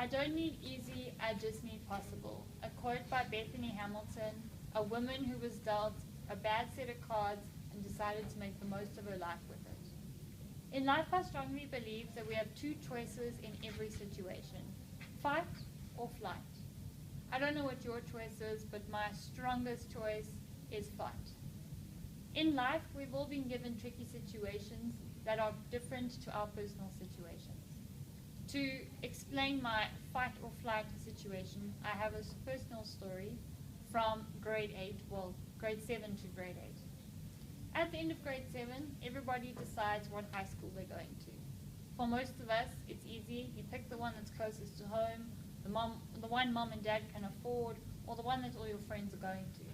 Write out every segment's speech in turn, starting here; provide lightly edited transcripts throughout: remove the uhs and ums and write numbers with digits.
I don't need easy, I just need possible. A quote by Bethany Hamilton, a woman who was dealt a bad set of cards and decided to make the most of her life with it. In life, I strongly believe that we have two choices in every situation, fight or flight. I don't know what your choice is, but my strongest choice is fight. In life, we've all been given tricky situations that are different to our personal situations. To explain my fight or flight situation, I have a personal story from grade 7 to grade 8. At the end of grade 7, everybody decides what high school they're going to. For most of us, it's easy. You pick the one that's closest to home, the one mom and dad can afford, or the one that all your friends are going to.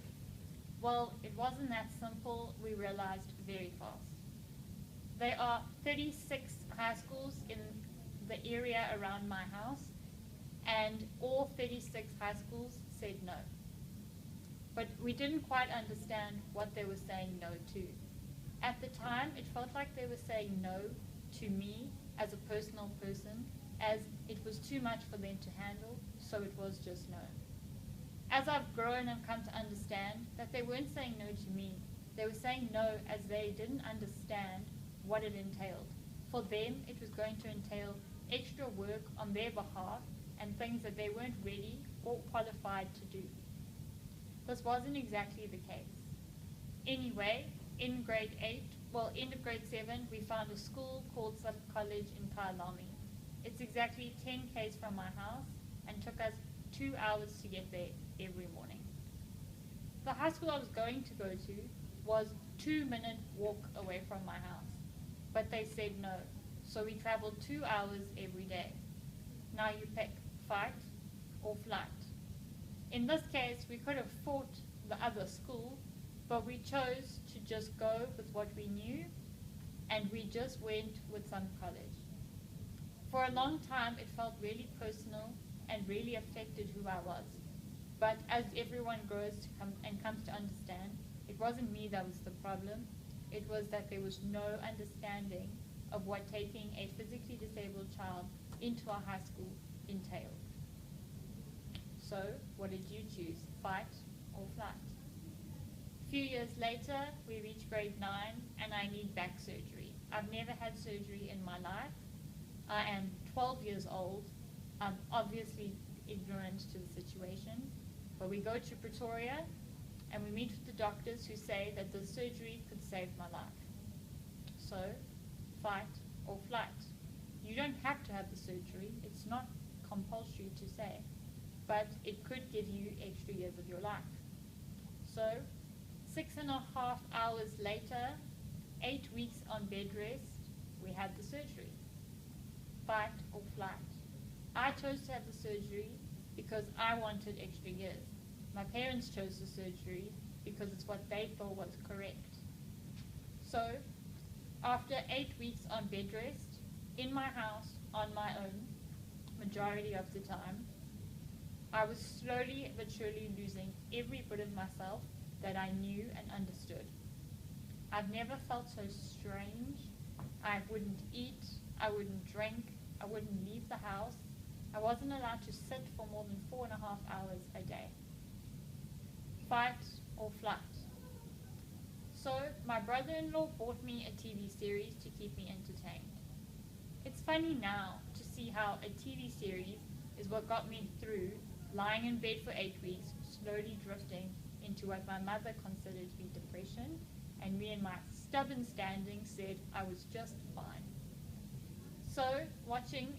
Well, it wasn't that simple, we realized very fast. There are 36 high schools in the area around my house, and all 36 high schools said no. But we didn't quite understand what they were saying no to. At the time, it felt like they were saying no to me as a personal person, as it was too much for them to handle, so it was just no. As I've grown and come to understand that they weren't saying no to me, they were saying no as they didn't understand what it entailed. For them, it was going to entail extra work on their behalf and things that they weren't ready or qualified to do. This wasn't exactly the case. Anyway, in grade 8, end of grade 7, we found a school called Sub College in Kyalami. It's exactly 10 k's from my house and took us 2 hours to get there every morning. The high school I was going to go to was 2-minute walk away from my house, but they said no, so we traveled 2 hours every day. Now you pick fight or flight. In this case, we could have fought the other school, but we chose to just go with what we knew, and we just went with some college. For a long time, it felt really personal and really affected who I was. But as everyone grows and comes to understand, it wasn't me that was the problem. It was that there was no understanding of what taking a physically disabled child into a high school entailed. So, what did you choose, fight or flight? A few years later, we reach grade 9 and I need back surgery. I've never had surgery in my life. I am 12 years old. I'm obviously ignorant to the situation, but we go to Pretoria and we meet with the doctors who say that the surgery could save my life. So, fight or flight. You don't have to have the surgery. It's not compulsory to say, but it could give you extra years of your life. So, 6.5 hours later, 8 weeks on bed rest, we had the surgery. Fight or flight. I chose to have the surgery because I wanted extra years. My parents chose the surgery because it's what they thought was correct. So, after 8 weeks on bed rest, in my house, on my own, majority of the time, I was slowly but surely losing every bit of myself that I knew and understood. I've never felt so strange. I wouldn't eat, I wouldn't drink, I wouldn't leave the house. I wasn't allowed to sit for more than 4.5 hours a day. Fight or flight. So my brother-in-law bought me a TV series to keep me entertained. It's funny now to see how a TV series is what got me through lying in bed for 8 weeks, slowly drifting into what my mother considered to be depression, and me in my stubborn standing said I was just fine. So, watching